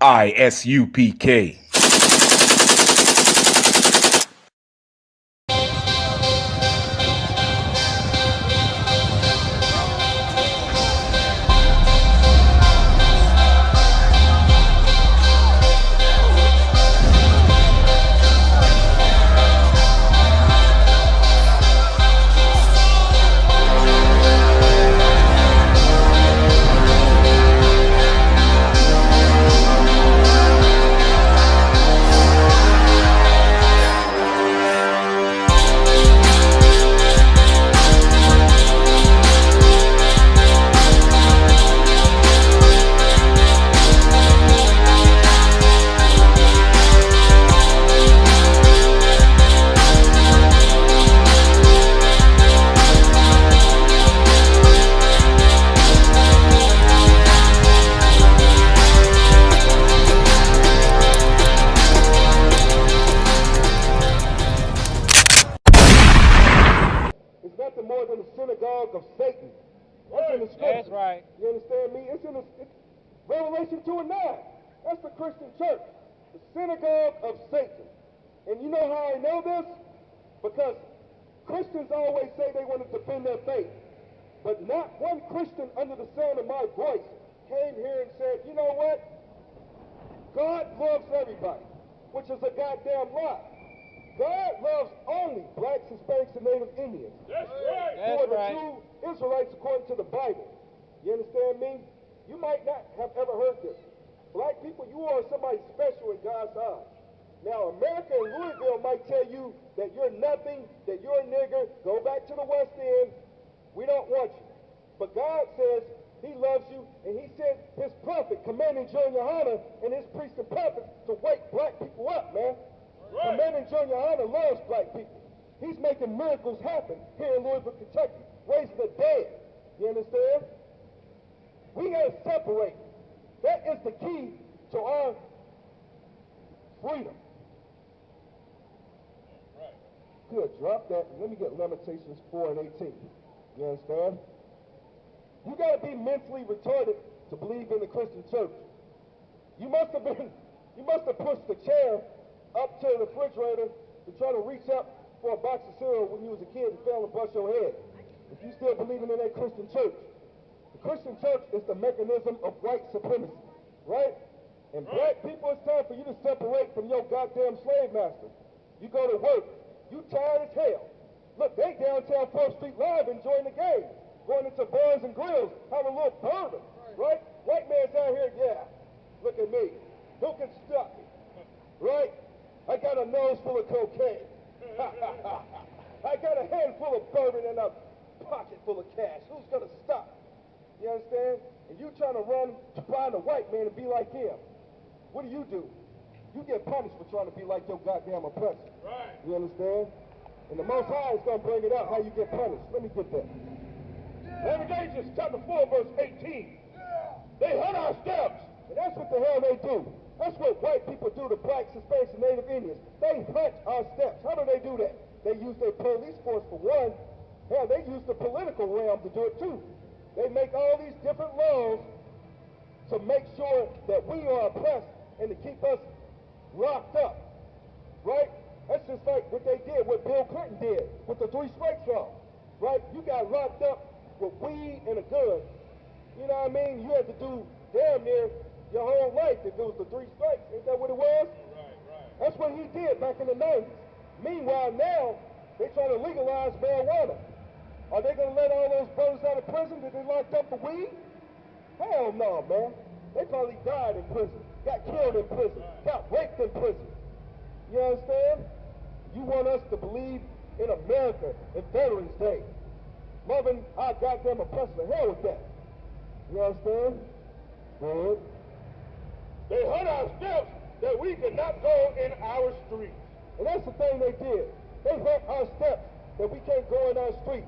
I.S.U.P.K. Nothing more than the synagogue of Satan. That's in the scripture. That's right. You understand me? It's in Revelation 2 and 9. That's the Christian church. The synagogue of Satan. And you know how I know this? Because Christians always say they want to defend their faith. But not one Christian under the sound of my voice came here and said, you know what? God loves everybody, which is a goddamn lie. God loves only blacks, Hispanics, and Native Indians. That's right. Who are the true Israelites according to the Bible. You understand me? You might not have ever heard this. Black people, you are somebody special in God's eyes. Now, America and Louisville might tell you that you're nothing, that you're a nigger, go back to the West End. We don't want you. But God says he loves you, and he sent his prophet, commanding GEN.YAHANNA, and his priests and prophets to wake black people up, man. Right. Commanding GEN.YAHANNA loves black people. He's making miracles happen here in Louisville, Kentucky, raising the dead. You understand? We got to separate. That is the key to our freedom. Right. Good, drop that. Let me get Lamentations 4 and 18. You understand? You got to be mentally retarded to believe in the Christian church. You must have pushed the chair up to the refrigerator to try to reach up for a box of cereal when you was a kid and fell and bust your head. If you still believing in that Christian church. The Christian church is the mechanism of white supremacy, right? And black people, it's time for you to separate from your goddamn slave master. You go to work, you tired as hell. Look, they downtown 4th Street Live enjoying the game, going into bars and grills, having a little bourbon, right? White man's out here, yeah, look at me. Who can stop me, right? I got a nose full of cocaine. I got a handful of bourbon and a pocket full of cash. Who's gonna stop? You understand? And you trying to run to find a white man and be like him. What do? You get punished for trying to be like your goddamn oppressor. Right. You understand? And the Most High is gonna bring it out how you get punished. Let me get that. Lamentations chapter 4, verse 18. They hunt our steps. And that's what the hell they do. That's what white people do to blacks, Hispanics, and Native Indians. They hunt our steps. How do they do that? They use their police force for one. Hell, they use the political realm to do it too. They make all these different laws to make sure that we are oppressed and to keep us locked up, right? That's just like what they did, what Bill Clinton did with the 3 strikes law, right? You got locked up with weed and a gun. You know what I mean? You had to do damn near your whole life if it was the 3 strikes. Ain't that what it was? Right. That's what he did back in the 90s. Meanwhile, now, they trying to legalize marijuana. Are they going to let all those brothers out of prison that they locked up for weed? Hell no, man. They probably died in prison, got killed in prison, got raped in prison. You understand? You want us to believe in America in Veterans Day. Loving our goddamn oppressor. Hell with that. You understand? Good. They hunt our steps that we could not go in our streets. And that's the thing they did. They hunt our steps that we can't go in our streets.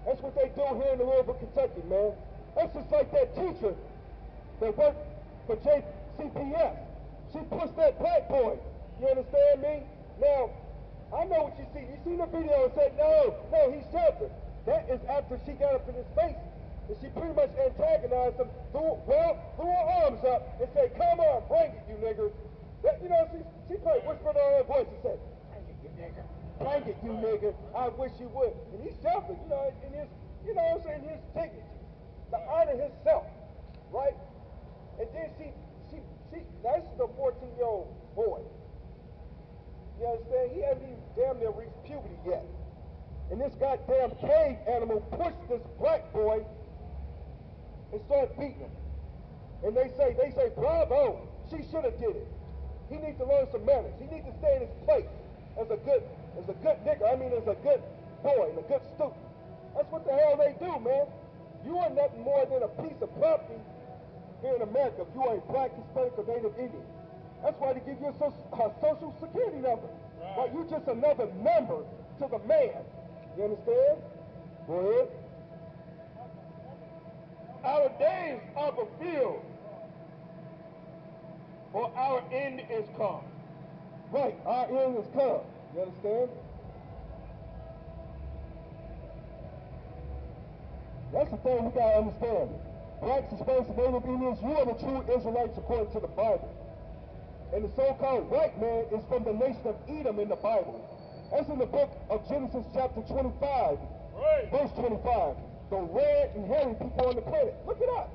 That's what they do here in Louisville, Kentucky, man. That's just like that teacher that worked for JCPS. She pushed that black boy. You understand me? Now, I know what you see. You seen the video and said, no, he's sheltered. That is after she got up in his face. And she pretty much antagonized him, threw her arms up and said, come on, bring it, nigger. That, you know, she probably whispered on her voice and said, "Dang it, you nigger. Dang it, you nigger. I wish you would." And he suffered, you know, in his, you know what I'm saying, his dignity, to honor himself, right? And then that's the 14-year-old boy. You understand? He hasn't even damn near reached puberty yet. And this goddamn cave animal pushed this black boy and started beating him. And they say, bravo, she should have did it. He needs to learn some manners. He needs to stay in his place as a good nigga. I mean, as a good boy and a good student. That's what the hell they do, man. You are nothing more than a piece of property here in America if you are a black, Hispanic, or Native Indian. That's why they give you a social security number. Right. But you're just another number to the man. You understand? Go ahead. Our days are fulfilled, for our end is come. Right, our end is come. You understand? That's the thing we gotta understand. Blacks, Hispanics, and Native Indians, you are the true Israelites according to the Bible. And the so-called white man is from the nation of Edom in the Bible. That's in the book of Genesis chapter 25, verse 25. The red and hairy people on the planet. Look it up.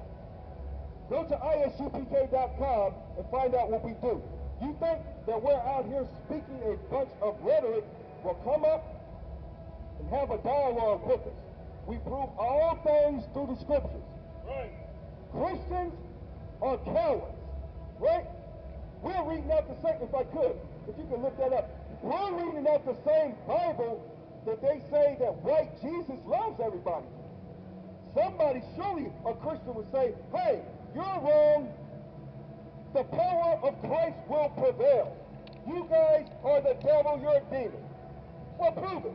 Go to ISUPK.com and find out what we do. You think that we're out here speaking a bunch of rhetoric will come up and have a dialogue with us. We prove all things through the scriptures. Right. Christians are cowards, right? We're reading out the same, if I could, if you could look that up. We're reading out the same Bible that they say that white Jesus loves everybody. Somebody, surely a Christian would say, hey, you're wrong. The power of Christ will prevail. You guys are the devil, you're a demon. Well, prove it.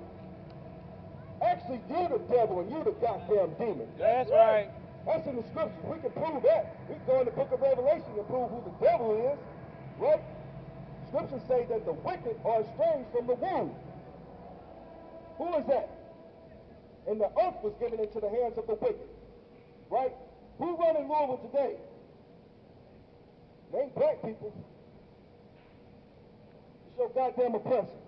Actually, you're the devil and you're the goddamn demon. That's right. That's in the scriptures. We can prove that. We can go in the book of Revelation and prove who the devil is, right? Scriptures say that the wicked are estranged from the womb. Who is that? And the earth was given into the hands of the wicked, right? Who run in Louisville today? They ain't black people. It's your goddamn oppressor.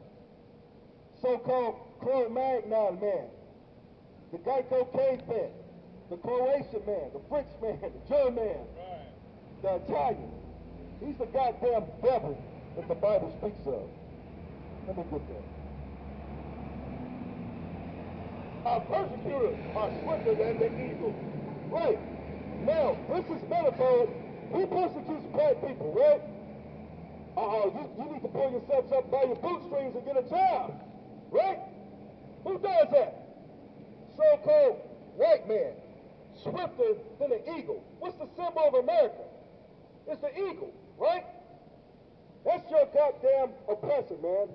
So-called Cro-Magnon man, the Geico caveman, the Croatian man, the French man, the German man, the Italian. He's the goddamn devil that the Bible speaks of. Let me get that. Our persecutors are swifter than the eagle. Right. Now, this is metaphor. Who persecutes black people, right? You need to pull yourselves up by your bootstrings and get a job, right? Who does that? So-called white man, swifter than an eagle. What's the symbol of America? It's the eagle, right? That's your goddamn oppressor, man.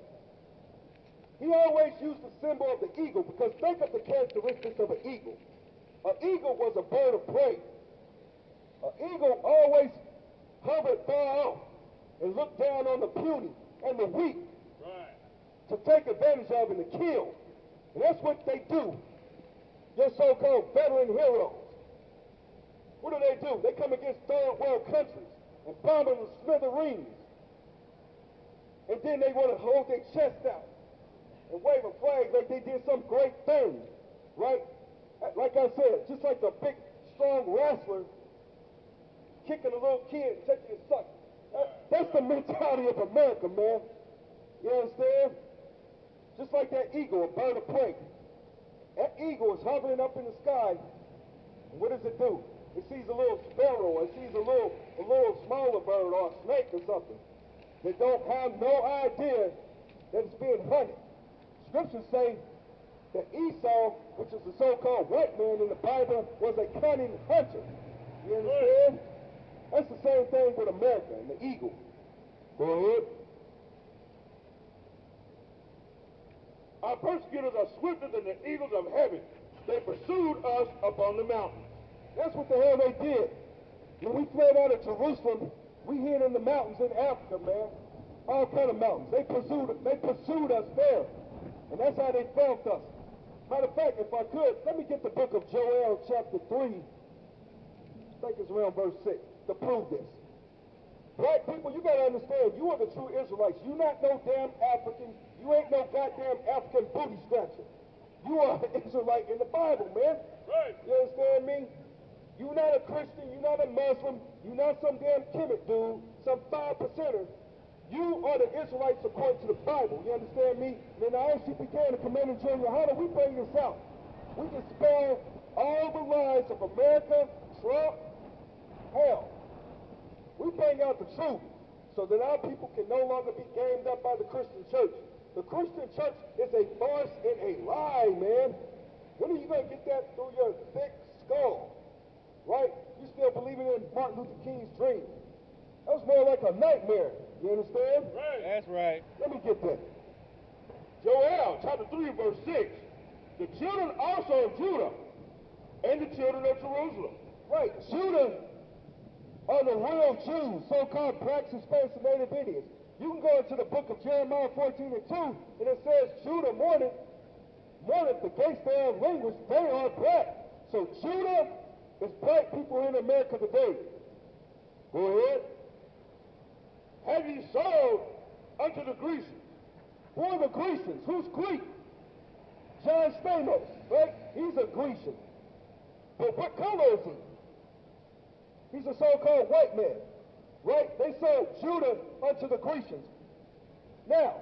He always used the symbol of the eagle because think of the characteristics of an eagle. An eagle was a bird of prey. An eagle always hovered far off and looked down on the puny and the weak to take advantage of and to kill. And that's what they do. Your so-called veteran heroes. What do? They come against third world countries and bomb them to smithereens. And then they want to hold their chest out and wave a flag like they did some great thing, right? Like I said, just like the big, strong wrestler kicking a little kid and taking his sucker. That's the mentality of America, man. You understand? Just like that eagle, a bird of prey. That eagle is hovering up in the sky, and what does it do? It sees a little sparrow, or it sees a little smaller bird, or a snake or something. They don't have no idea that it's being hunted. Scriptures say that Esau, which is the so-called white man in the Bible, was a cunning hunter. You understand? That's the same thing with America and the eagle. Go ahead. Our persecutors are swifter than the eagles of heaven. They pursued us upon the mountains. That's what the hell they did. When we fled out of Jerusalem, we hid in the mountains in Africa, man. All kind of mountains. They pursued us there. And that's how they found us. Matter of fact, if I could, let me get the book of Joel chapter 3. I think it's around verse 6 to prove this. Black people, you gotta understand, you are the true Israelites. You not no damn African. You ain't no goddamn African booty scratcher. You are an Israelite in the Bible, man. Right. You understand me? You're not a Christian, you're not a Muslim, you're not some damn Kemet dude, some 5%er. You are the Israelites according to the Bible. You understand me? And in the I.S.U.P.K and the Commander GEN.YAHANNA, we bring this out. We dispel all the lies of America, Trump, hell. We bring out the truth so that our people can no longer be gamed up by the Christian church. The Christian church is a farce and a lie, man. When are you going to get that through your thick skull? Right? You still believing in Martin Luther King's dream. That was more like a nightmare. You understand? Right. That's right. Let me get that. Joel, chapter 3, verse 6. The children also of Judah and the children of Jerusalem. Right. Judah are the real Jews, so-called blacks, Hispanics, and Native Indians. You can go into the book of Jeremiah 14 and 2, and it says, Judah mourneth, against their language, they are black. So Judah is black people in America today. Go ahead. Have ye sold unto the Grecians? Who are the Grecians? Who's Greek? John Stamos, right? He's a Grecian. But what color is he? He's a so-called white man, right? They sold Judah unto the Grecians. Now,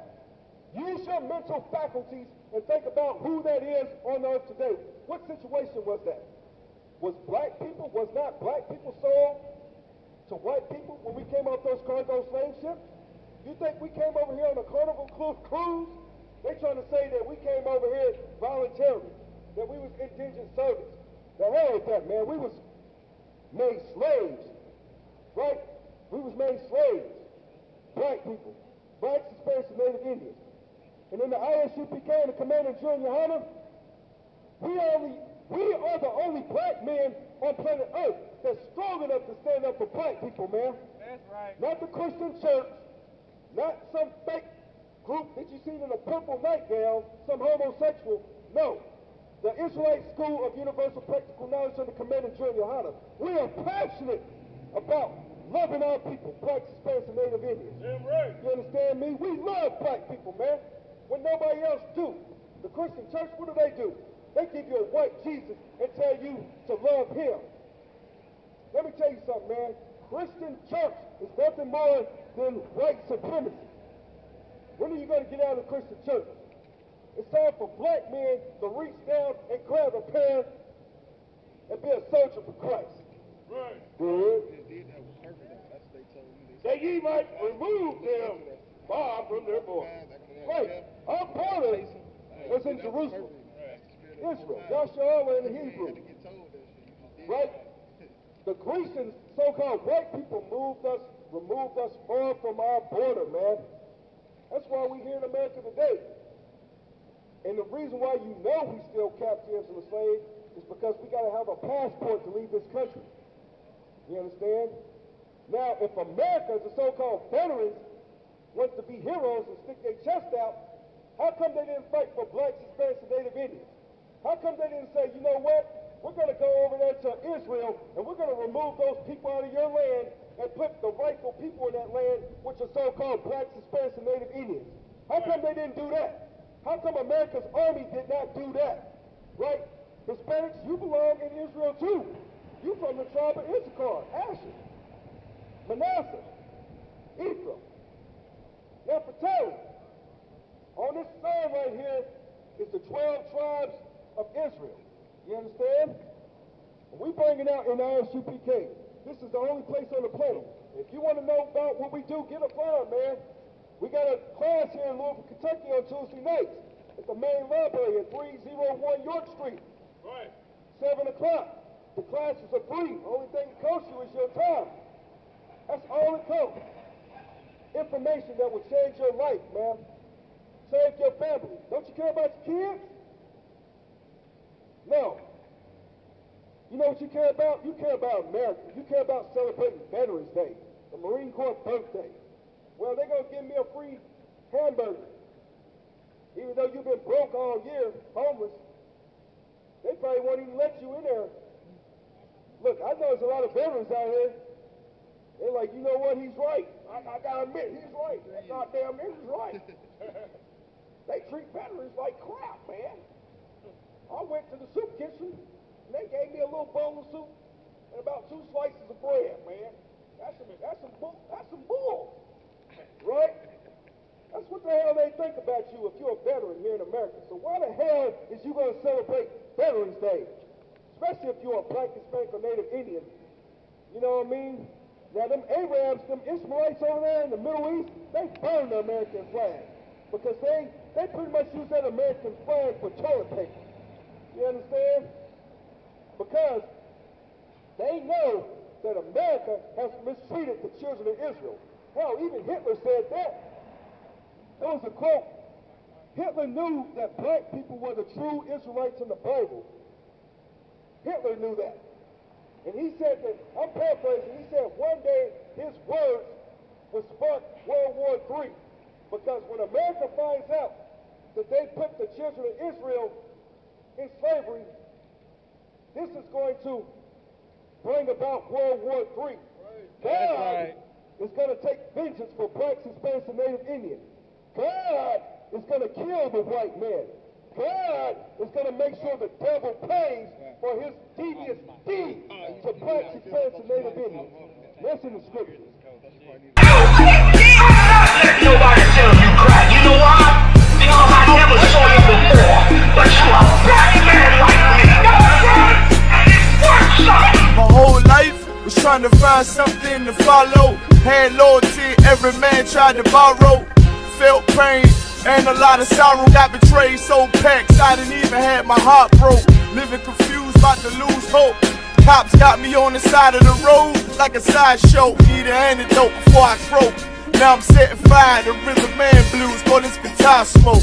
use your mental faculties and think about who that is on earth today. What situation was that? Was not black people sold to white people when we came off those cargo slave ships? You think we came over here on a Carnival cruise? They trying to say that we came over here voluntarily, that we was indigent servants. The hell with that, man. We was made slaves, right? We was made slaves. Black people, blacks, Hispanics, and Native Indians. And in the I.S.U.P.K and the Commander GEN.YAHANNA, we are the only black men on planet Earth that's strong enough to stand up for black people, man. That's right. Not the Christian church, not some fake group that you seen in a purple nightgown, some homosexual. No. The Israelite School of Universal Practical Knowledge under Commander GEN.YAHANNA. We are passionate about loving our people, blacks, Hispanics, and Native Indians. Damn right. You understand me? We love black people, man, when nobody else do. The Christian church, what do? They give you a white Jesus and tell you to love him. Let me tell you something, man. Christian church is nothing more than white supremacy. When are you going to get out of the Christian church? It's time for black men to reach down and grab a pen and be a soldier for Christ. Right. Good. That ye might remove them far from their borders. Right. Our border was in Jerusalem. Israel. Yahshua in the Hebrew. Right? The Grecians, so-called white people, removed us far from our border, man. That's why we're here in America today. And the reason why you know we still captives and slaves is because we got to have a passport to leave this country. You understand? Now, if America, the so-called veterans, wants to be heroes and stick their chest out, how come they didn't fight for blacks, Hispanics, and Native Indians? How come they didn't say, you know what? We're going to go over there to Israel and we're going to remove those people out of your land and put the rightful people in that land, which are so-called blacks, Hispanics, and Native Indians. How come they didn't do that? How come America's army did not do that? Right? Hispanics, you belong in Israel too. You from the tribe of Issachar, Asher, Manasseh, Ephraim, Naphtali. On this sign right here is the 12 tribes of Israel. You understand? And we bring it out in I.S.U.P.K. This is the only place on the planet. If you want to know about what we do, get a flyer, man. We got a class here in Louisville, Kentucky on Tuesday nights at the main library at 301 York Street. Right. 7 o'clock. The classes are free. Only thing it costs you is your time. That's all it costs. Information that will change your life, man. Save your family. Don't you care about your kids? No. You know what you care about? You care about America. You care about celebrating Veterans Day, the Marine Corps birthday. Well, they're going to give me a free hamburger. Even though you've been broke all year, homeless, they probably won't even let you in there. Look, I know there's a lot of veterans out here. They're like, you know what, he's right. I gotta admit, he's right. That goddamn nigga's right. They treat veterans like crap, man. I went to the soup kitchen, and they gave me a little bowl of soup and about 2 slices of bread, man. That's some bull, right? That's what the hell they think about you if you're a veteran here in America. So why the hell is you going to celebrate Veterans Day? Especially if you're a Black, Hispanic, or Native Indian. You know what I mean? Now, them Arabs, them Israelites over there in the Middle East, they burn the American flag because they pretty much use that American flag for toilet paper. You understand? Because they know that America has mistreated the children of Israel. Hell, even Hitler said that. There was a quote. Hitler knew that black people were the true Israelites in the Bible. Hitler knew that. And he said that, I'm paraphrasing, he said one day his words would spark World War III. Because when America finds out that they put the children of Israel in slavery, this is going to bring about World War III. God is going to take vengeance for blacks, Hispanics, and Native Indians. God is going to kill the white man. God is going to make sure the devil pays for his devious deeds to blacks, Hispanics, and Native Indians. Listen to scriptures. Let nobody tell you cry. You know why? Because I never saw you before. But you a black man like me. And it works out. My whole life was trying to find something to follow. Had loyalty, every man tried to borrow. Felt pain and a lot of sorrow. Got betrayed, sold packs, I didn't even have my heart broke. Living confused, about to lose hope. Cops got me on the side of the road like a sideshow. Need an antidote before I croak. Now I'm setting fire to rhythm man blues for this guitar smoke.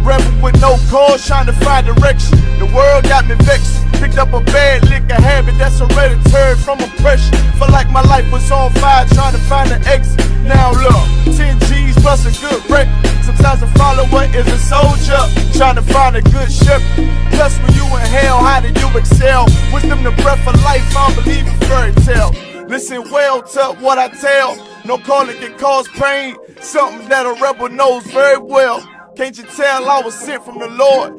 Rebel with no cause, trying to find direction. The world got me vexed. Picked up a bad liquor habit that's hereditary from oppression. Felt like my life was on fire, trying to find an exit. Now look, 10 G's plus a good wreck. Sometimes a follower is a soldier, trying to find a good ship. Plus when you in hell, how do you excel? Wisdom the breath of life, I don't believe in fairy tale. Listen well to what I tell. No calling can cause pain. Something that a rebel knows very well. Can't you tell I was sent from the Lord?